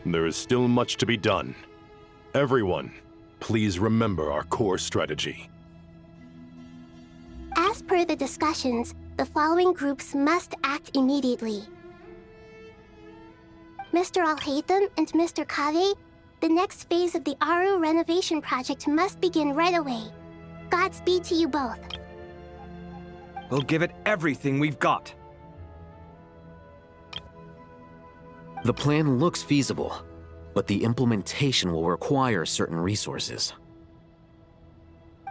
There is still much to be done. Everyone, please remember our core strategy. As per the discussions, the following groups must act immediately. Mr. Al-Haytham and Mr. Kave, the next phase of the Aru renovation project must begin right away. Godspeed to you both. We'll give it everything we've got. The plan looks feasible, but the implementation will require certain resources.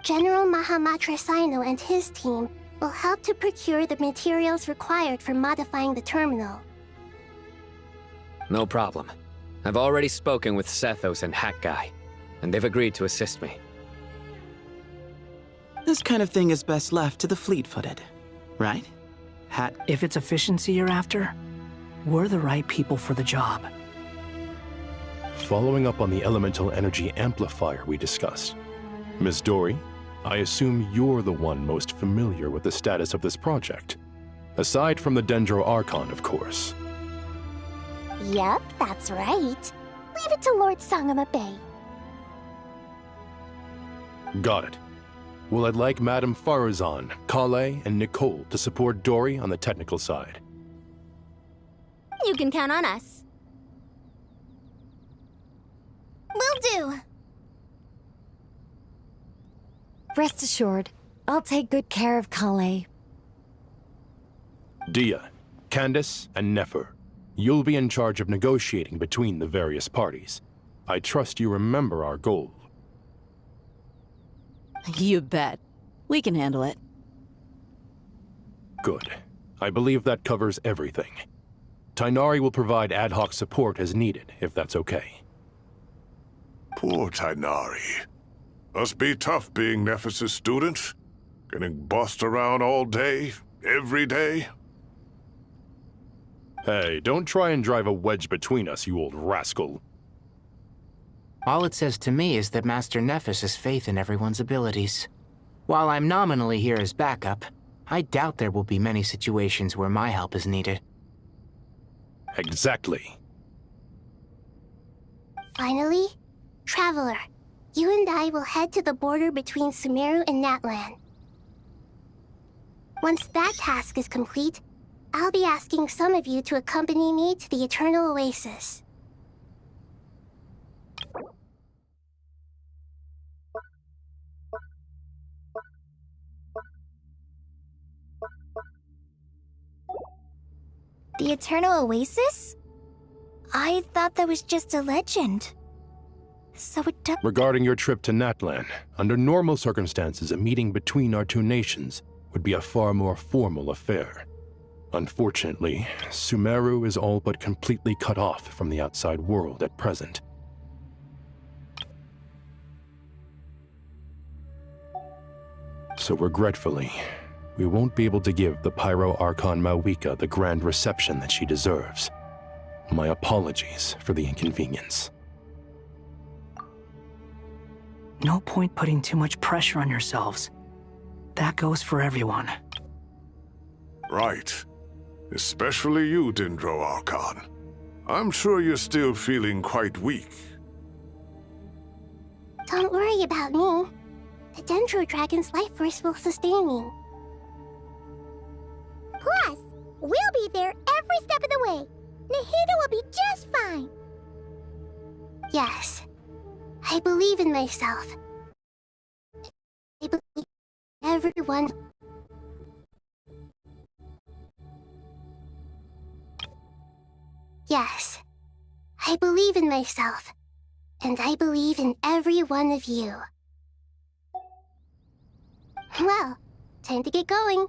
General Mahamatra Sino and his team will help to procure the materials required for modifying the terminal. No problem. I've already spoken with Sethos and Hat Guy, and they've agreed to assist me. This kind of thing is best left to the fleet-footed, right? Hat. If it's efficiency you're after, we're the right people for the job. Following up on the elemental energy amplifier we discussed, Ms. Dory, I assume you're the one most familiar with the status of this project. Aside from the Dendro Archon, of course. Yep, that's right. Leave it to Lord Sangama Bay. Got it. Well, I'd like Madame Farazan, Kale, and Nicole to support Dory on the technical side. You can count on us. Will do. Rest assured, I'll take good care of Kale. Dia, Candace, and Nefer, you'll be in charge of negotiating between the various parties. I trust you remember our goal. You bet. We can handle it. Good. I believe that covers everything. Tainari will provide ad hoc support as needed, if that's okay. Poor Tainari. Must be tough being Nephis' student. Getting bossed around all day, every day. Hey, don't try and drive a wedge between us, you old rascal. All it says to me is that Master Nephis has faith in everyone's abilities. While I'm nominally here as backup, I doubt there will be many situations where my help is needed. Exactly. Finally, Traveler, you and I will head to the border between Sumeru and Natlan. Once that task is complete, I'll be asking some of you to accompany me to the Eternal Oasis. The Eternal Oasis? I thought that was just a legend. So it does. Regarding your trip to Natlan, under normal circumstances, a meeting between our two nations would be a far more formal affair. Unfortunately, Sumeru is all but completely cut off from the outside world at present. So regretfully, we won't be able to give the Pyro Archon Mawika the grand reception that she deserves. My apologies for the inconvenience. No point putting too much pressure on yourselves. That goes for everyone. Right. Especially you, Dendro Archon. I'm sure you're still feeling quite weak. Don't worry about me. The Dendro Dragon's life force will sustain me. Plus, we'll be there every step of the way. Nahida will be just fine. Yes. I believe in myself. I believe in everyone. Yes. I believe in myself. And I believe in every one of you. Well, time to get going.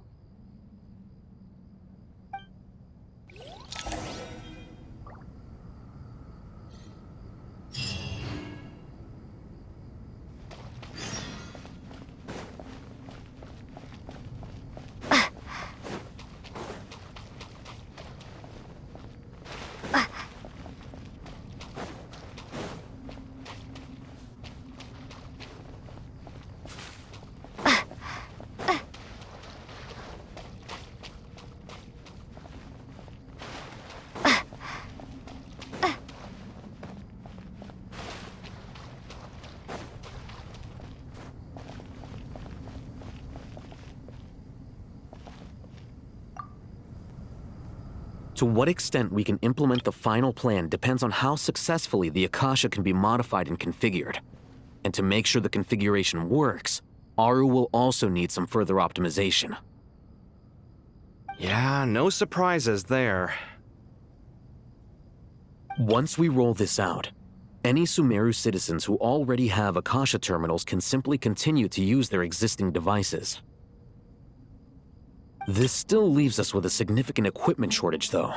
To what extent we can implement the final plan depends on how successfully the Akasha can be modified and configured. And to make sure the configuration works, Aru will also need some further optimization. Yeah, no surprises there. Once we roll this out, any Sumeru citizens who already have Akasha terminals can simply continue to use their existing devices. This still leaves us with a significant equipment shortage, though.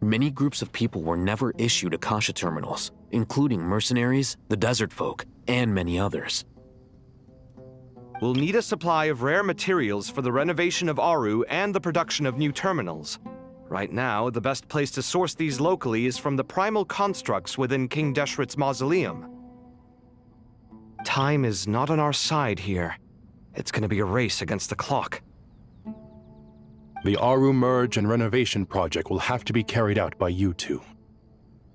Many groups of people were never issued Akasha terminals, including mercenaries, the desert folk, and many others. We'll need a supply of rare materials for the renovation of Aru and the production of new terminals. Right now, the best place to source these locally is from the primal constructs within King Deshret's mausoleum. Time is not on our side here. It's gonna be a race against the clock. The Aru merge and renovation project will have to be carried out by you two.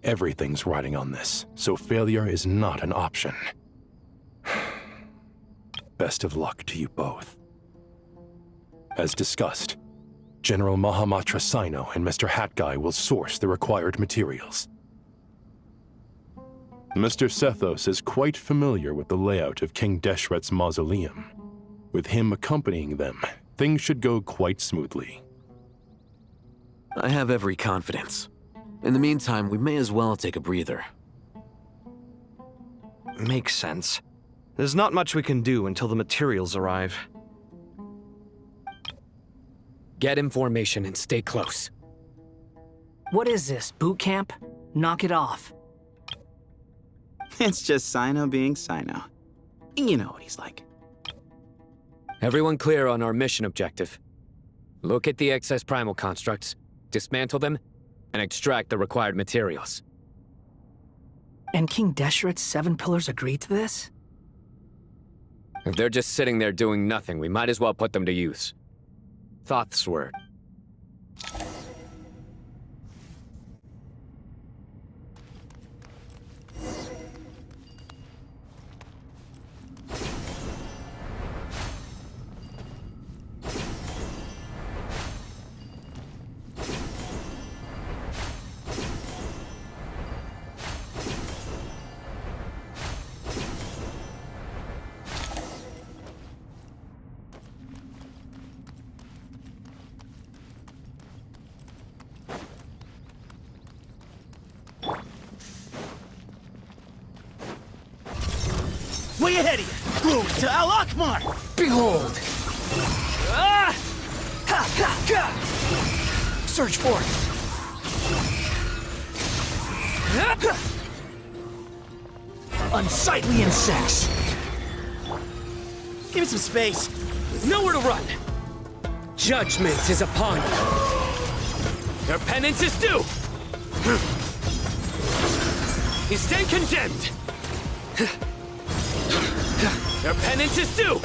Everything's riding on this, so failure is not an option. Best of luck to you both. As discussed, General Mahamatra Sino and Mr. Hat Guy will source the required materials. Mr. Sethos is quite familiar with the layout of King Deshret's mausoleum. With him accompanying them, things should go quite smoothly. I have every confidence. In the meantime, we may as well take a breather. Makes sense. There's not much we can do until the materials arrive. Get in formation and stay close. What is this, boot camp? Knock it off. It's just Sino being Sino. You know what he's like. Everyone clear on our mission objective. Look at the excess primal constructs, dismantle them, and extract the required materials. And King Deshret's 7 pillars agreed to this? If they're just sitting there doing nothing, we might as well put them to use. Thoth's word. Way ahead of you! Road to Al Akmar! Behold! Ah! Ha, ha, ha! Search for it! Unsightly insects! Give me some space! Nowhere to run! Judgment is upon you! Your penance is due! You stand condemned! Your penance is due!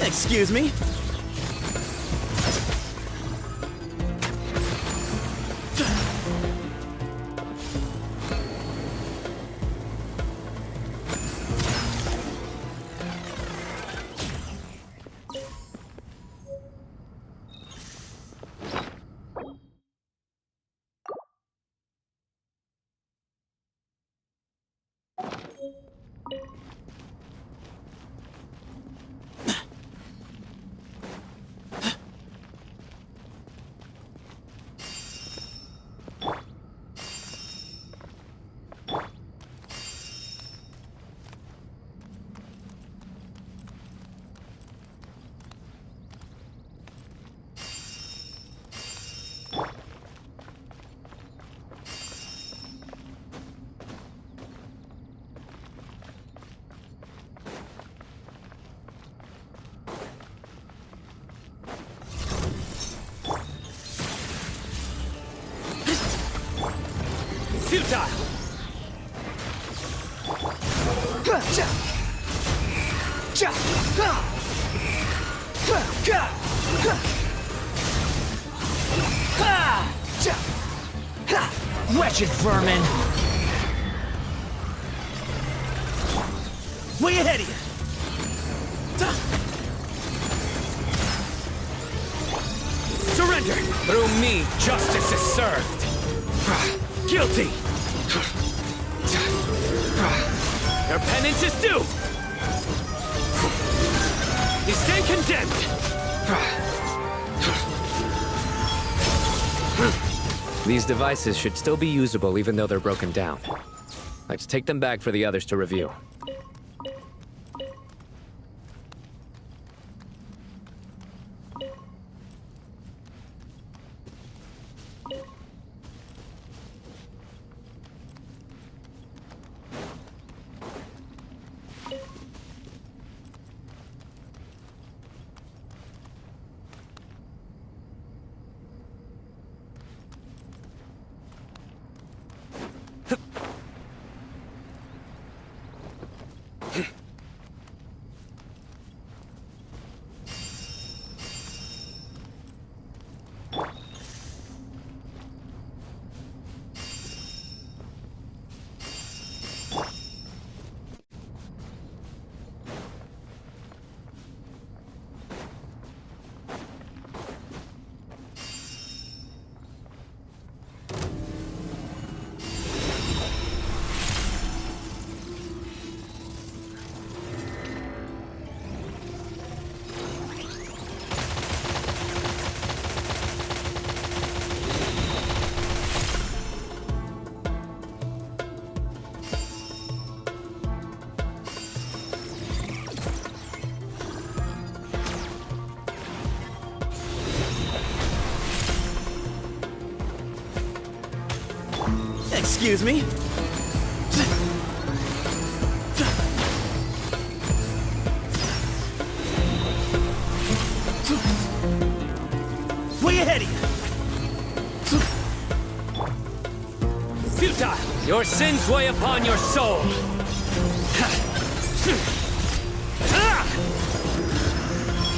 Excuse me? Futile! Wretched vermin! Way ahead of you! Surrender! Through me, justice is served! Guilty! Your penance is due! You stand condemned! These devices should still be usable even though they're broken down. Let's take them back for the others to review. Excuse me? Way ahead of you! Futile! Your sins weigh upon your soul!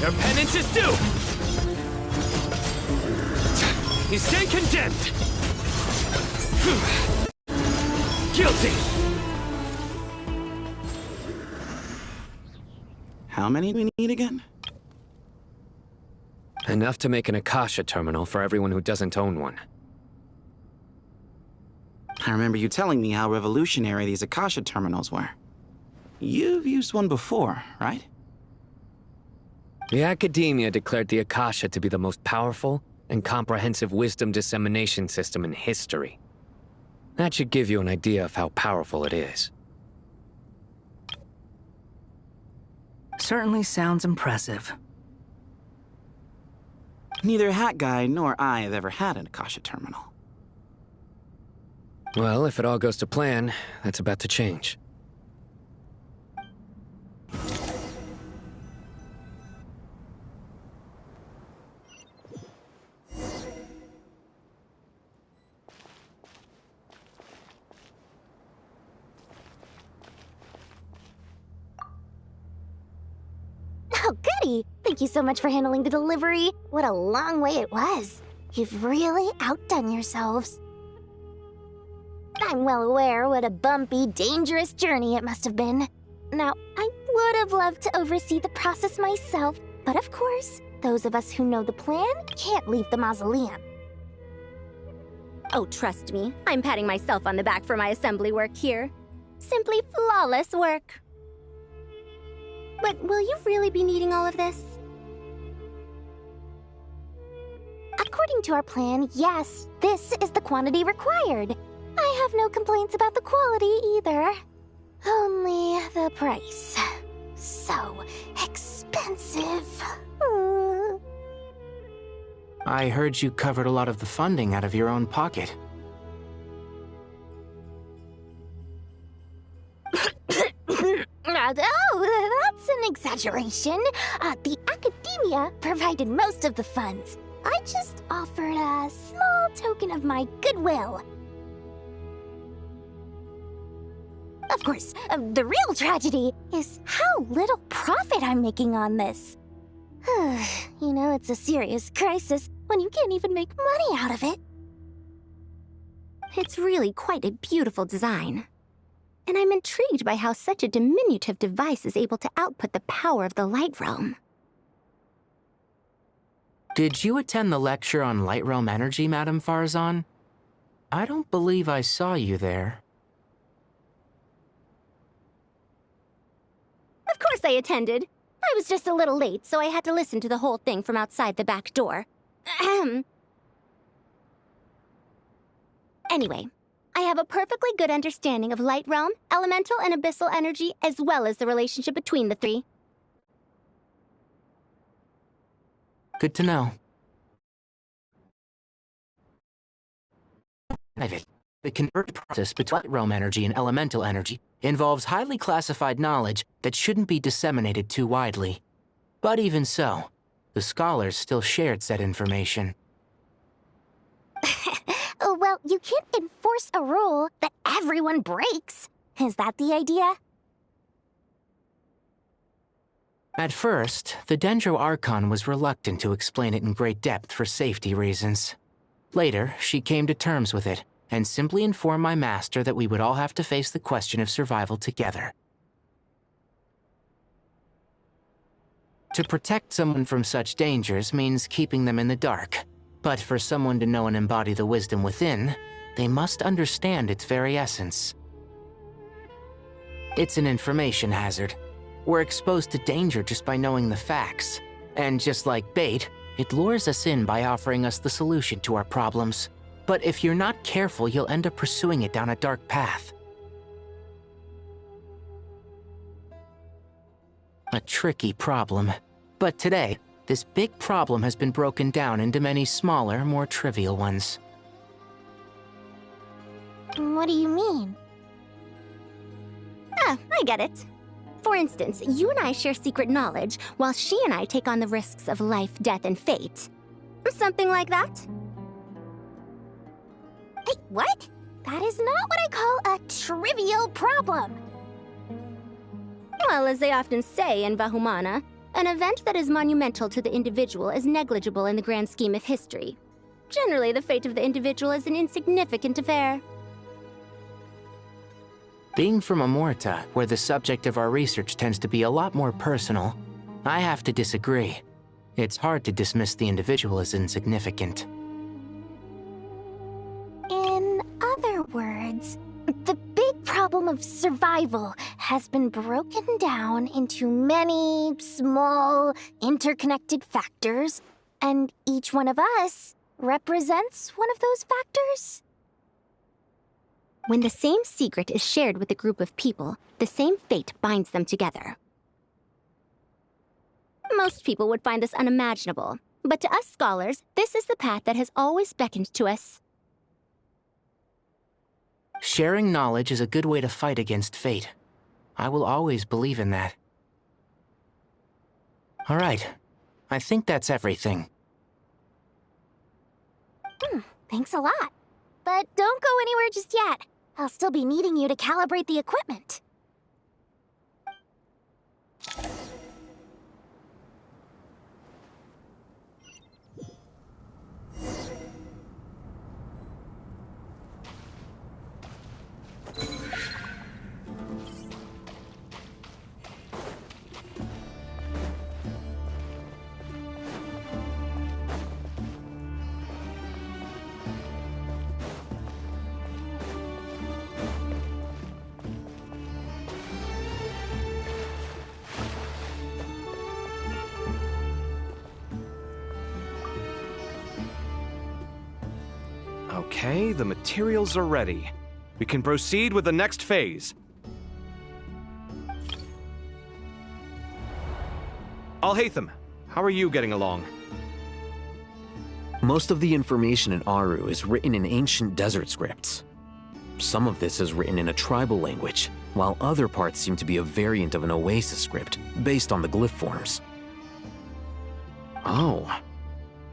Your penance is due! You stand condemned! Guilty! How many do we need again? Enough to make an Akasha terminal for everyone who doesn't own one. I remember you telling me how revolutionary these Akasha terminals were. You've used one before, right? The Academia declared the Akasha to be the most powerful and comprehensive wisdom dissemination system in history. That should give you an idea of how powerful it is. Certainly sounds impressive. Neither Hat Guy nor I have ever had an Akasha terminal. Well, if it all goes to plan, that's about to change. Oh, goody! Thank you so much for handling the delivery. What a long way it was. You've really outdone yourselves. I'm well aware what a bumpy, dangerous journey it must have been. Now, I would have loved to oversee the process myself, but of course, those of us who know the plan can't leave the mausoleum. Oh, trust me, I'm patting myself on the back for my assembly work here. Simply flawless work. But will you really be needing all of this? According to our plan, yes, this is the quantity required. I have no complaints about the quality either. Only the price. So expensive. I heard you covered a lot of the funding out of your own pocket. Oh, that's an exaggeration. The Academia provided most of the funds. I just offered a small token of my goodwill. Of course, the real tragedy is how little profit I'm making on this. You know, it's a serious crisis when you can't even make money out of it. It's really quite a beautiful design. And I'm intrigued by how such a diminutive device is able to output the power of the Light Realm. Did you attend the lecture on Light Realm Energy, Madame Farzan? I don't believe I saw you there. Of course I attended. I was just a little late, so I had to listen to the whole thing from outside the back door. Ahem. Anyway, I have a perfectly good understanding of Light Realm, Elemental, and Abyssal energy, as well as the relationship between the three. Good to know. The conversion process between Light Realm energy and Elemental energy involves highly classified knowledge that shouldn't be disseminated too widely. But even so, the scholars still shared said information. Well, you can't enforce a rule that everyone breaks. Is that the idea? At first, the Dendro Archon was reluctant to explain it in great depth for safety reasons. Later, she came to terms with it, and simply informed my master that we would all have to face the question of survival together. To protect someone from such dangers means keeping them in the dark. But for someone to know and embody the wisdom within, they must understand its very essence. It's an information hazard. We're exposed to danger just by knowing the facts. And just like bait, it lures us in by offering us the solution to our problems. But if you're not careful, you'll end up pursuing it down a dark path. A tricky problem. But today, this big problem has been broken down into many smaller, more trivial ones. What do you mean? Ah, I get it. For instance, you and I share secret knowledge, while she and I take on the risks of life, death, and fate. Something like that? Hey, what? That is not what I call a trivial problem. Well, as they often say in Bahumana, an event that is monumental to the individual is negligible in the grand scheme of history. Generally, the fate of the individual is an insignificant affair. Being from Amorta, where the subject of our research tends to be a lot more personal, I have to disagree. It's hard to dismiss the individual as insignificant. In other words, the big problem of survival has been broken down into many small, interconnected factors, and each one of us represents one of those factors. When the same secret is shared with a group of people, the same fate binds them together. Most people would find this unimaginable, but to us scholars, this is the path that has always beckoned to us. Sharing knowledge is a good way to fight against fate. I will always believe in that. All right. I think that's everything. Thanks a lot. But don't go anywhere just yet. I'll still be needing you to calibrate the equipment. Okay, the materials are ready. We can proceed with the next phase. Alhaitham, how are you getting along? Most of the information in Aru is written in ancient desert scripts. Some of this is written in a tribal language, while other parts seem to be a variant of an Oasis script, based on the glyph forms. Oh.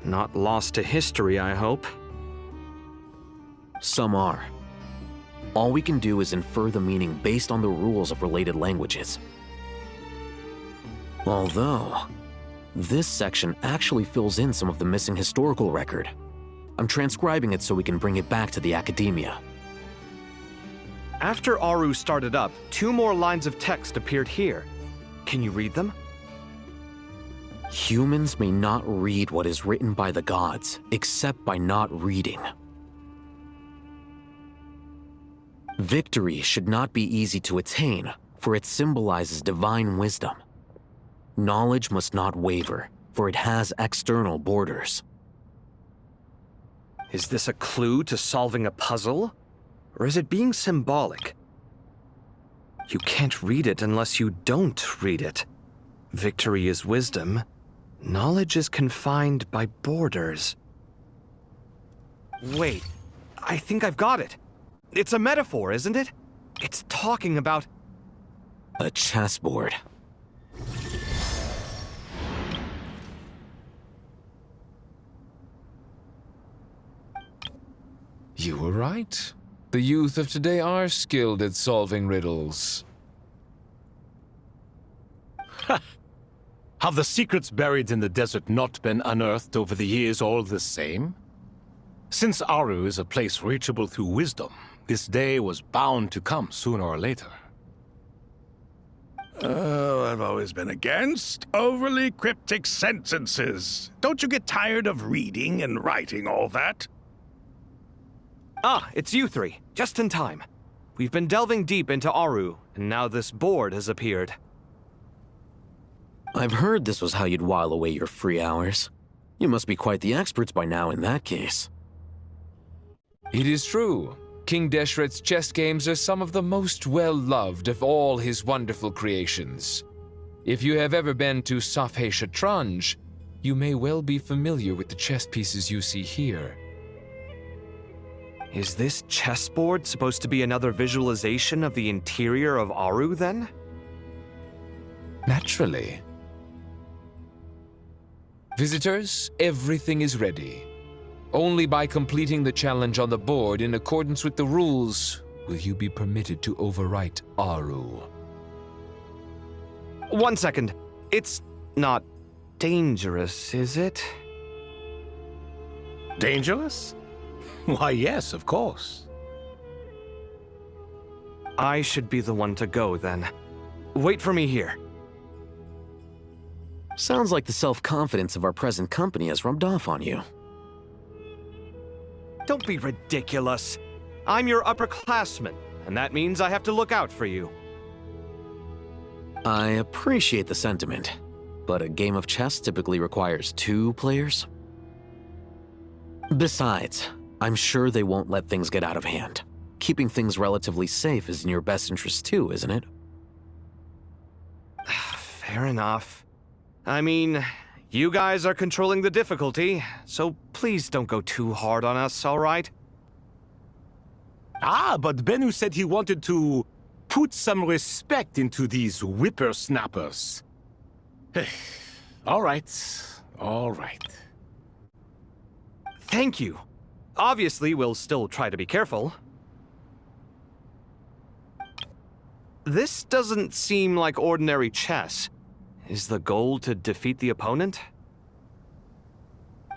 Not lost to history, I hope. Some are. All we can do is infer the meaning based on the rules of related languages. Although, this section actually fills in some of the missing historical record. I'm transcribing it so we can bring it back to the academia. After Aru started up, 2 more lines of text appeared here. Can you read them? Humans may not read what is written by the gods, except by not reading. Victory should not be easy to attain, for it symbolizes divine wisdom. Knowledge must not waver, for it has external borders. Is this a clue to solving a puzzle? Or is it being symbolic? You can't read it unless you don't read it. Victory is wisdom. Knowledge is confined by borders. Wait, I think I've got it. It's a metaphor, isn't it? It's talking about... A chessboard. You were right. The youth of today are skilled at solving riddles. Have the secrets buried in the desert not been unearthed over the years all the same? Since Aru is a place reachable through wisdom, this day was bound to come sooner or later. Oh, I've always been against overly cryptic sentences. Don't you get tired of reading and writing all that? Ah, it's you three. Just in time. We've been delving deep into Aru, and now this board has appeared. I've heard this was how you'd while away your free hours. You must be quite the experts by now in that case. It is true. King Deshret's chess games are some of the most well-loved of all his wonderful creations. If you have ever been to Safhe Shatranj, you may well be familiar with the chess pieces you see here. Is this chessboard supposed to be another visualization of the interior of Aru, then? Naturally. Visitors, everything is ready. Only by completing the challenge on the board in accordance with the rules will you be permitted to overwrite Aru. 1 second. It's not dangerous, is it? Dangerous? Why, yes, of course. I should be the one to go, then. Wait for me here. Sounds like the self-confidence of our present company has rubbed off on you. Don't be ridiculous. I'm your upperclassman, and that means I have to look out for you. I appreciate the sentiment, but a game of chess typically requires 2 players. Besides, I'm sure they won't let things get out of hand. Keeping things relatively safe is in your best interest too, isn't it? Fair enough. I mean, you guys are controlling the difficulty, so please don't go too hard on us, all right? Ah, but Bennu said he wanted to put some respect into these whippersnappers. All right, all right. Thank you. Obviously, we'll still try to be careful. This doesn't seem like ordinary chess. Is the goal to defeat the opponent?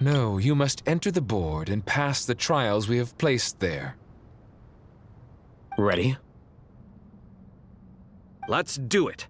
No, you must enter the board and pass the trials we have placed there. Ready? Let's do it.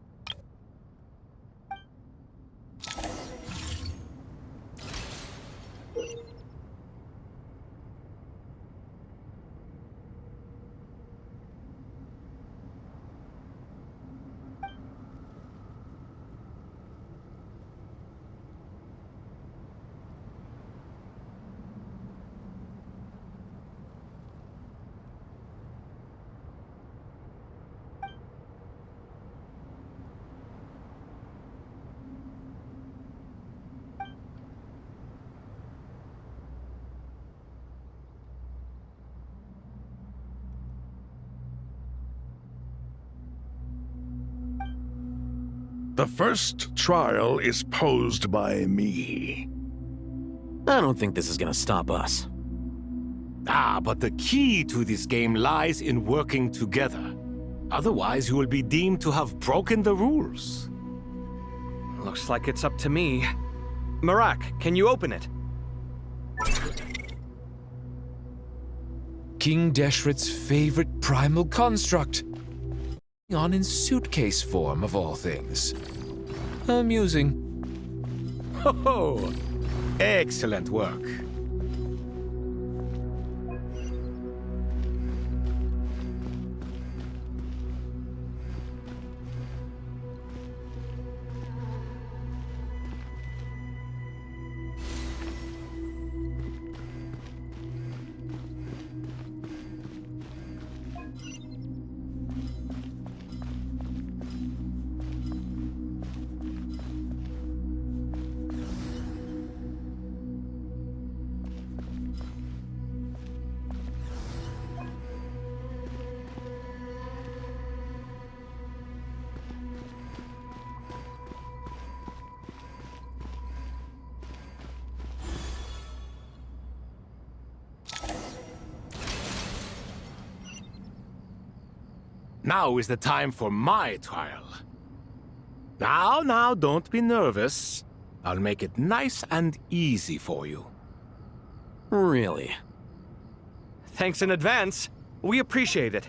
The first trial is posed by me. I don't think this is gonna stop us. Ah, but the key to this game lies in working together. Otherwise, you will be deemed to have broken the rules. Looks like it's up to me. Marak, can you open it? King Deshret's favorite primal construct. On in suitcase form, of all things. Amusing. Ho! Excellent work. Now is the time for my trial. Now, don't be nervous. I'll make it nice and easy for you. Really? Thanks in advance. We appreciate it.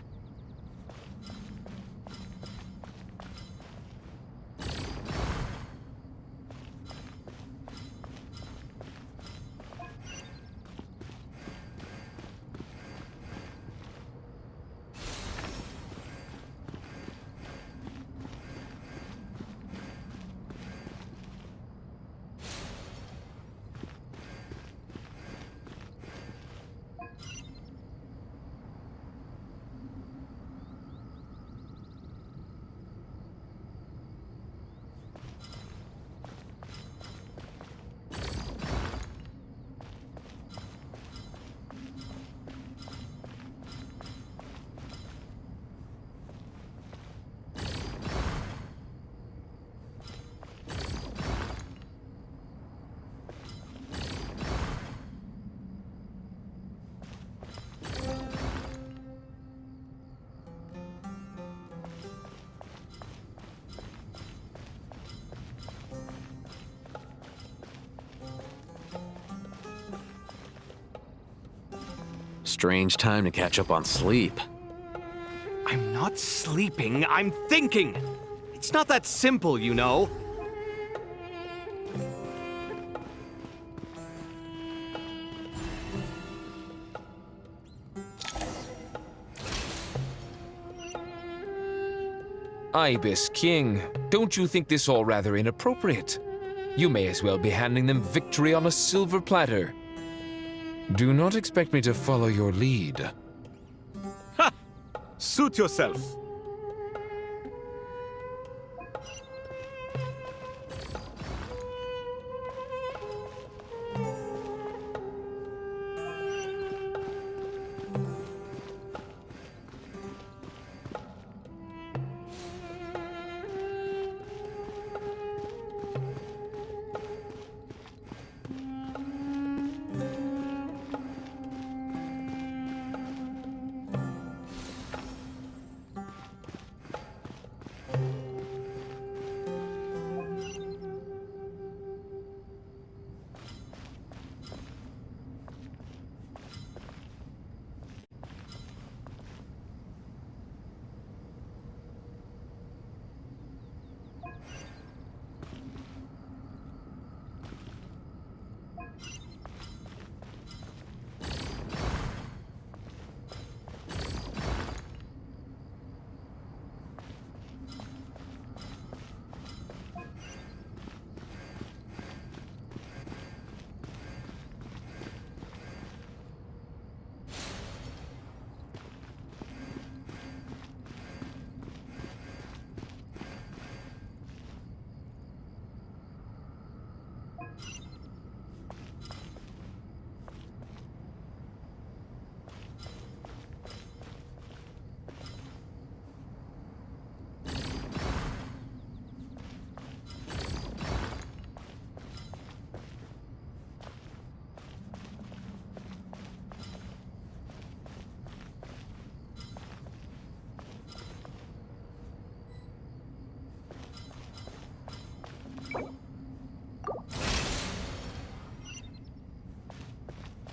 Strange time to catch up on sleep. I'm not sleeping, I'm thinking! It's not that simple, you know. Ibis King, don't you think this all rather inappropriate? You may as well be handing them victory on a silver platter. Do not expect me to follow your lead. Ha! Suit yourself.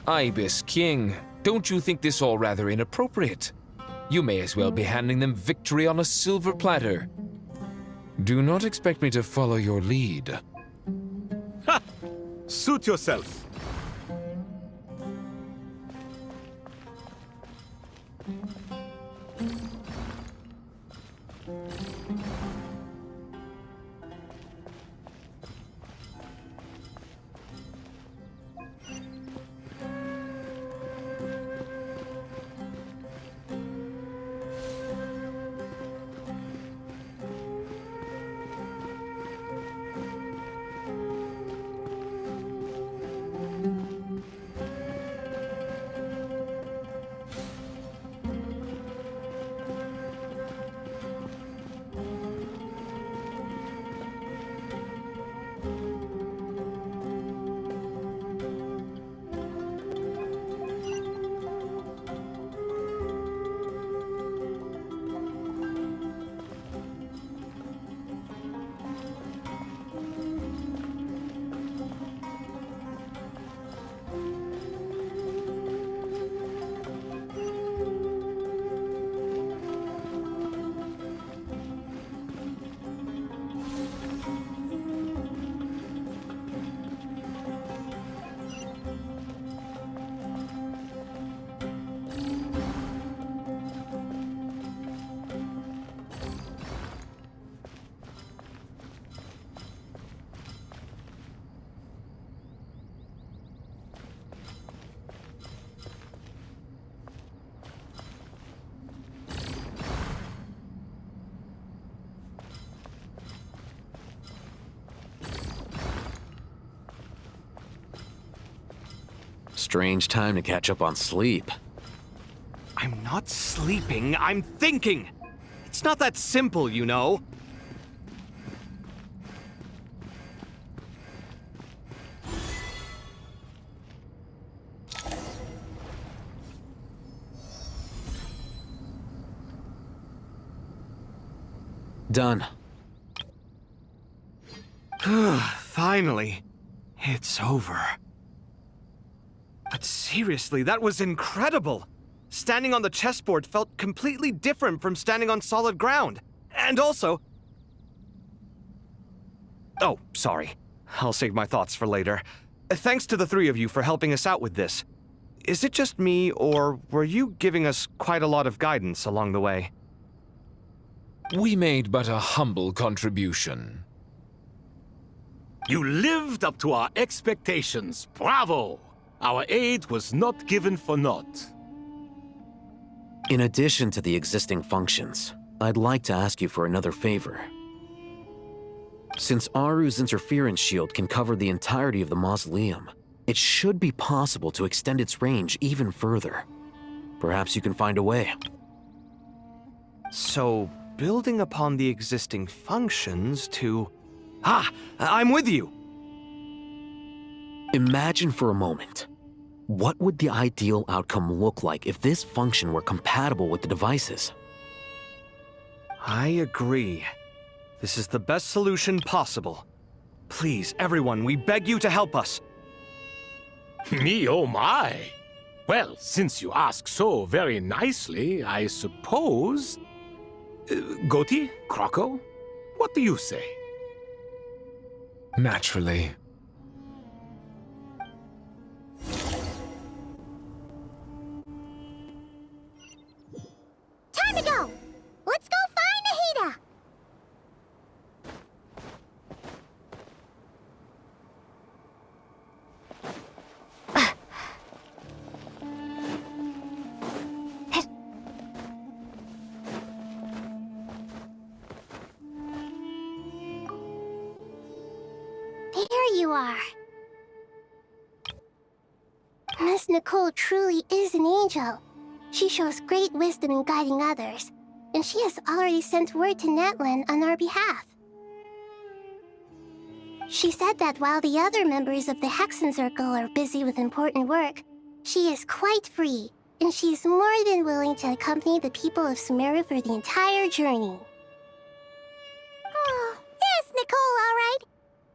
Ibis King, don't you think this all rather inappropriate? You may as well be handing them victory on a silver platter. Do not expect me to follow your lead. Ha! Suit yourself. Strange time to catch up on sleep. I'm not sleeping, I'm thinking! It's not that simple, you know. Done. Finally. It's over. But seriously, that was incredible! Standing on the chessboard felt completely different from standing on solid ground. And also... Oh, sorry. I'll save my thoughts for later. Thanks to the three of you for helping us out with this. Is it just me, or were you giving us quite a lot of guidance along the way? We made but a humble contribution. You lived up to our expectations. Bravo! Our aid was not given for naught. In addition to the existing functions, I'd like to ask you for another favor. Since Aru's interference shield can cover the entirety of the mausoleum, it should be possible to extend its range even further. Perhaps you can find a way. So, building upon the existing functions to... Ah! I'm with you! Imagine for a moment. What would the ideal outcome look like if this function were compatible with the devices? I agree. This is the best solution possible. Please, everyone, we beg you to help us. Me, oh my! Well, since you ask so very nicely, I suppose... Goti? Croco? What do you say? Naturally. Time to go! Let's go find Nahida! There you are. Miss Nicole truly is an angel. She shows great wisdom in guiding others, and she has already sent word to Netland on our behalf. She said that while the other members of the Hexen Circle are busy with important work, she is quite free, and she is more than willing to accompany the people of Sumeru for the entire journey. Oh, yes, Nicole, all right.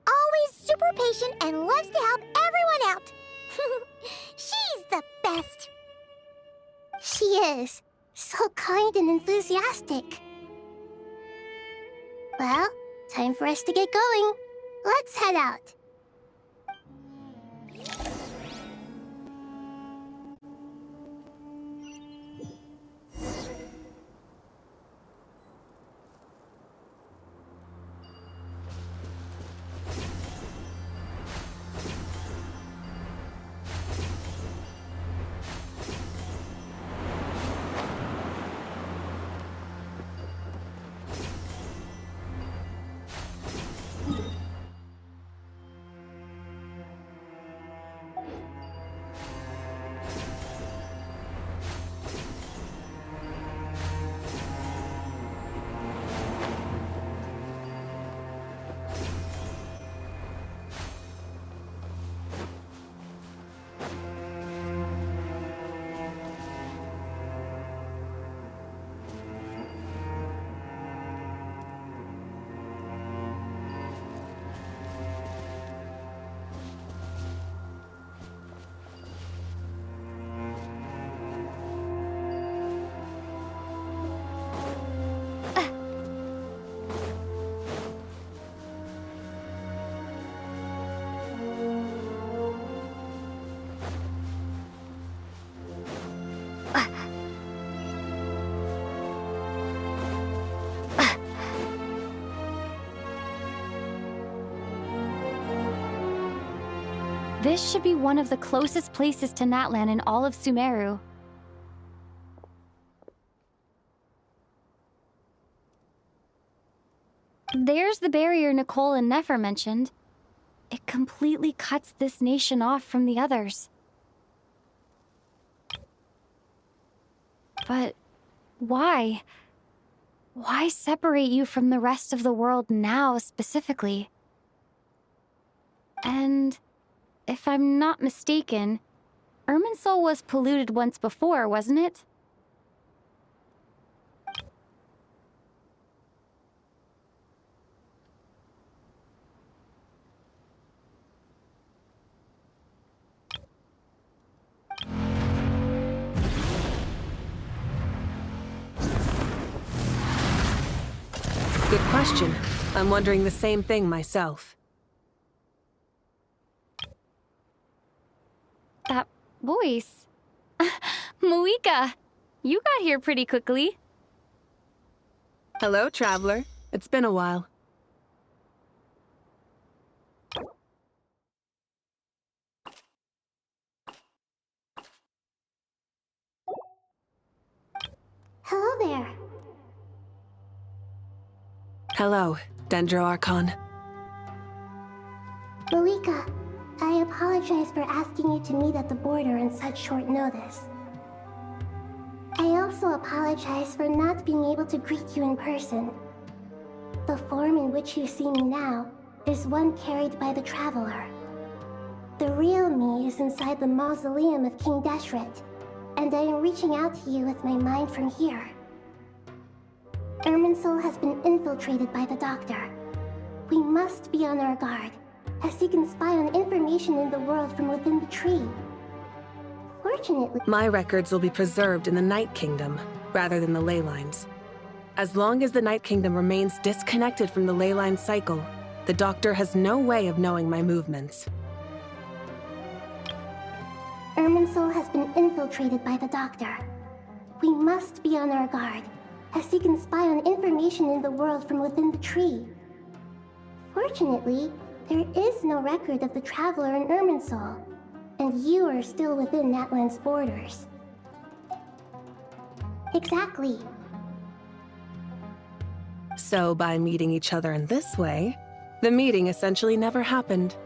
Always super patient and loves to help everyone out. She's the best. She is. So kind and enthusiastic. Well, time for us to get going. Let's head out. This should be one of the closest places to Natlan in all of Sumeru. There's the barrier Nicole and Nefer mentioned. It completely cuts this nation off from the others. But why? Why separate you from the rest of the world now, specifically? And if I'm not mistaken, Irminsul was polluted once before, wasn't it? Good question. I'm wondering the same thing myself. That voice. Moika, you got here pretty quickly. Hello, traveler. It's been a while. Hello there. Hello, Dendro Archon. Moika, I apologize for asking you to meet at the border on such short notice. I also apologize for not being able to greet you in person. The form in which you see me now is one carried by the Traveler. The real me is inside the mausoleum of King Deshret, and I am reaching out to you with my mind from here. Irminsul has been infiltrated by the Doctor. We must be on our guard, as he can spy on information in the world from within the tree. Fortunately, My records will be preserved in the Night Kingdom, rather than the ley lines. As long as the Night Kingdom remains disconnected from the ley line cycle, the Doctor has no way of knowing my movements. Irminsul has been infiltrated by the Doctor. We must be on our guard, as he can spy on information in the world from within the tree. Fortunately, there is no record of the Traveler in Irminsul, and you are still within Natlan's borders. Exactly. So by meeting each other in this way, the meeting essentially never happened.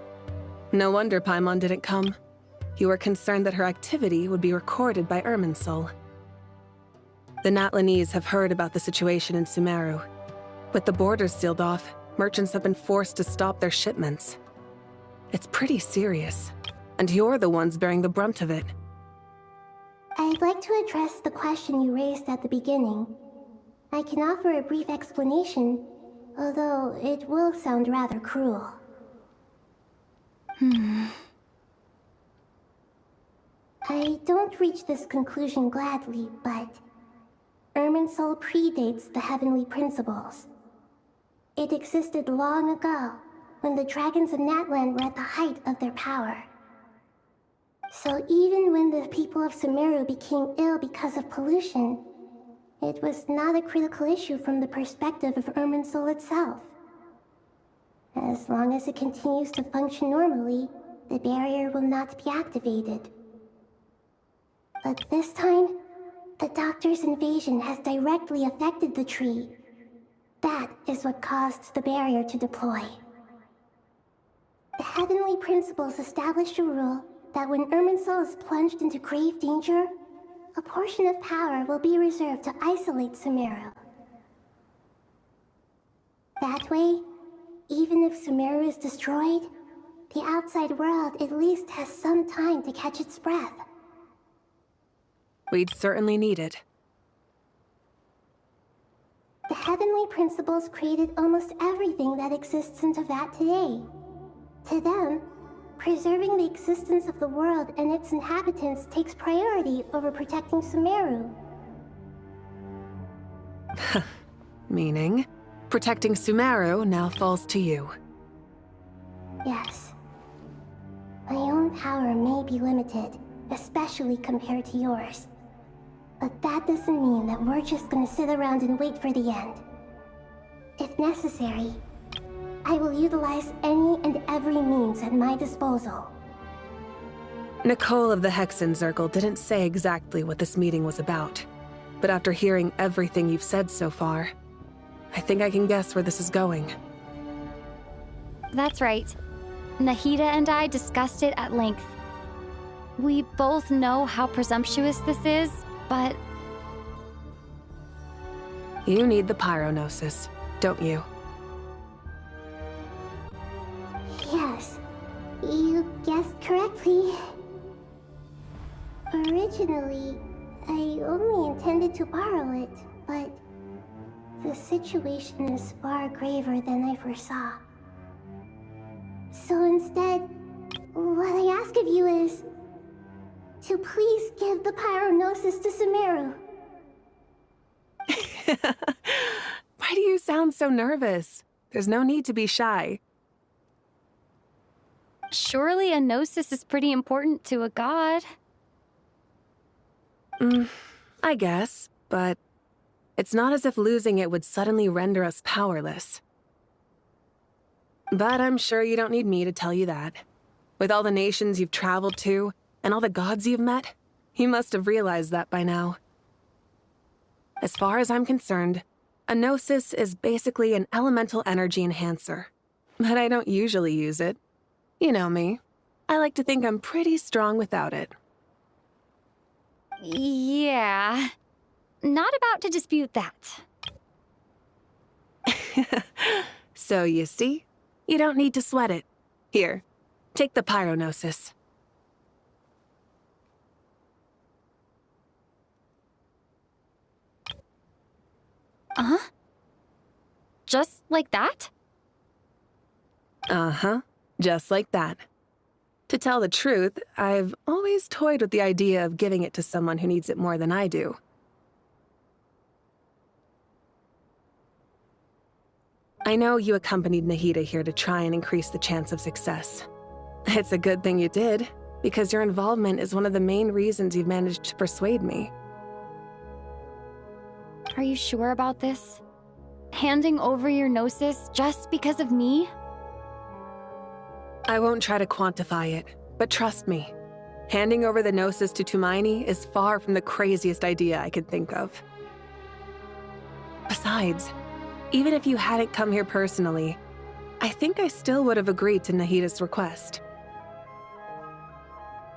No wonder Paimon didn't come. You were concerned that her activity would be recorded by Irminsul. The Natlanese have heard about the situation in Sumeru. With the borders sealed off, merchants have been forced to stop their shipments. It's pretty serious, and you're the ones bearing the brunt of it. I'd like to address the question you raised at the beginning. I can offer a brief explanation, although it will sound rather cruel. I don't reach this conclusion gladly, but Irminsul predates the heavenly principles. It existed long ago, when the dragons of Natlan were at the height of their power. So even when the people of Sumeru became ill because of pollution, it was not a critical issue from the perspective of Irminsul itself. As long as it continues to function normally, the barrier will not be activated. But this time, the Doctor's invasion has directly affected the tree. That is what caused the barrier to deploy. The heavenly principles established a rule that when Irminsul is plunged into grave danger, a portion of power will be reserved to isolate Sumeru. That way, even if Sumeru is destroyed, the outside world at least has some time to catch its breath. We'd certainly need it. The heavenly principles created almost everything that exists in Teyvat today. To them, preserving the existence of the world and its inhabitants takes priority over protecting Sumeru. Meaning, protecting Sumeru now falls to you. Yes. My own power may be limited, especially compared to yours. But that doesn't mean that we're just gonna sit around and wait for the end. If necessary, I will utilize any and every means at my disposal. Nicole of the Hexen Circle didn't say exactly what this meeting was about, but after hearing everything you've said so far, I think I can guess where this is going. That's right. Nahida and I discussed it at length. We both know how presumptuous this is, but... You need the pyronosis, don't you? Yes, you guessed correctly. Originally, I only intended to borrow it, but the situation is far graver than I foresaw. So instead, what I ask of you is to please give the pyronosis to Sumeru. Why do you sound so nervous? There's no need to be shy. Surely a gnosis is pretty important to a god. I guess, but it's not as if losing it would suddenly render us powerless. But I'm sure you don't need me to tell you that. With all the nations you've traveled to, and all the gods you've met, you must have realized that by now. As far as I'm concerned, a gnosis is basically an elemental energy enhancer. But I don't usually use it. You know me. I like to think I'm pretty strong without it. Yeah. Not about to dispute that. So you see, you don't need to sweat it. Here, take the pyronosis. Uh-huh. Just like that? Uh-huh. Just like that. To tell the truth, I've always toyed with the idea of giving it to someone who needs it more than I do. I know you accompanied Nahida here to try and increase the chance of success. It's a good thing you did, because your involvement is one of the main reasons you've managed to persuade me. Are you sure about this? Handing over your gnosis just because of me? I won't try to quantify it, but trust me, handing over the gnosis to Tumaini is far from the craziest idea I could think of. Besides, even if you hadn't come here personally, I think I still would have agreed to Nahida's request.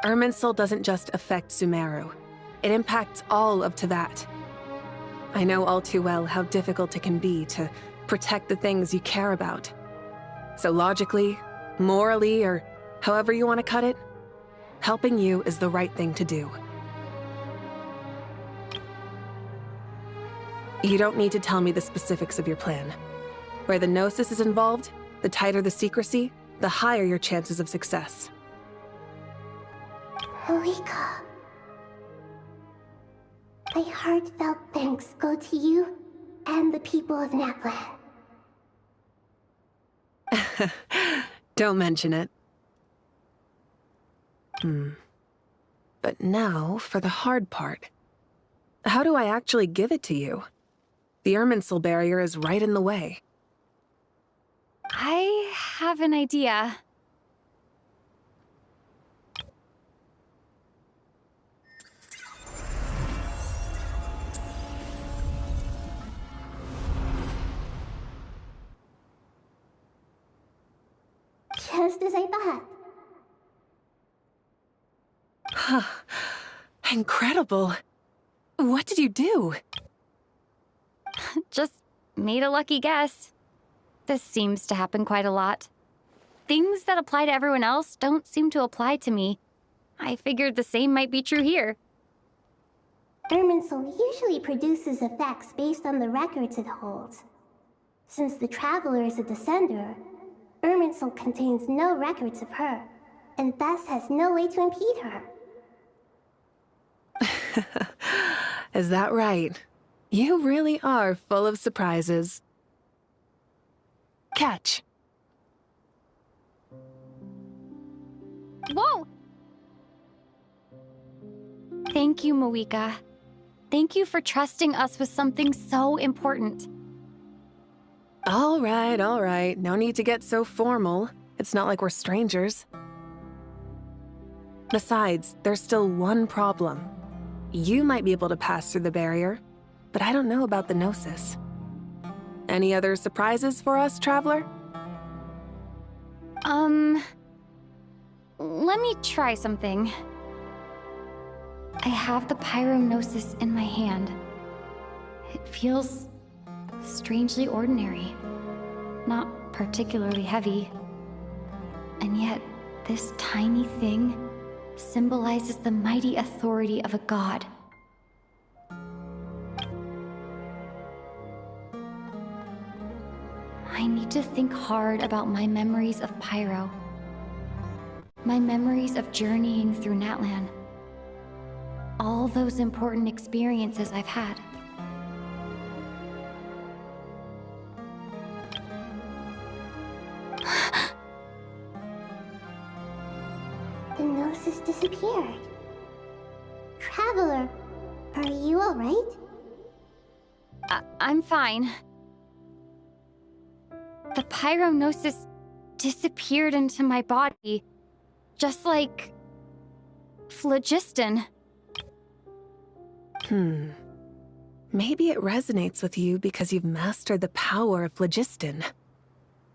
Irminsul doesn't just affect Sumeru. It impacts all of Teyvat. I know all too well how difficult it can be to protect the things you care about. So logically, morally, or however you want to cut it, helping you is the right thing to do. You don't need to tell me the specifics of your plan. Where the gnosis is involved, the tighter the secrecy, the higher your chances of success. Malika, my heartfelt thanks go to you and the people of Naplan. Don't mention it. But now for the hard part. How do I actually give it to you? The Irminsul barrier is right in the way. I have an idea. Just as I thought. Incredible. What did you do? Just made a lucky guess. This seems to happen quite a lot. Things that apply to everyone else don't seem to apply to me. I figured the same might be true here. Irminsul usually produces effects based on the records it holds. Since the Traveler is a descender, Irminsul contains no records of her, and thus has no way to impede her. Is that right? You really are full of surprises. Catch. Whoa! Thank you, Moika. Thank you for trusting us with something so important. All right. No need to get so formal. It's not like we're strangers. Besides, there's still one problem. You might be able to pass through the barrier, but I don't know about the Gnosis. Any other surprises for us, Traveler? Let me try something. I have the Pyrognosis in my hand. It feels strangely ordinary, not particularly heavy. And yet, this tiny thing symbolizes the mighty authority of a god. I need to think hard about my memories of Pyro. My memories of journeying through Natlan. All those important experiences I've had. The Gnosis disappeared. Traveler, are you alright? I'm fine. The Pyrognosis disappeared into my body, just like phlogiston. Maybe it resonates with you because you've mastered the power of phlogiston.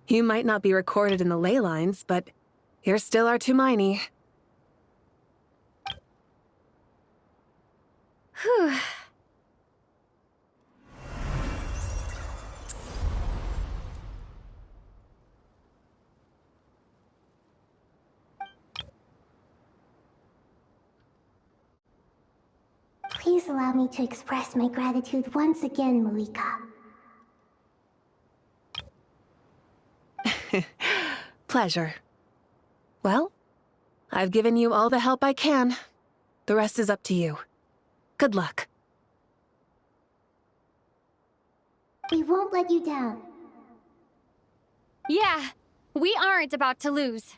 You might not be recorded in the ley lines, but you're still Artumini. Whew. Please allow me to express my gratitude once again, Malika. Pleasure. Well, I've given you all the help I can. The rest is up to you. Good luck. We won't let you down. Yeah, we aren't about to lose.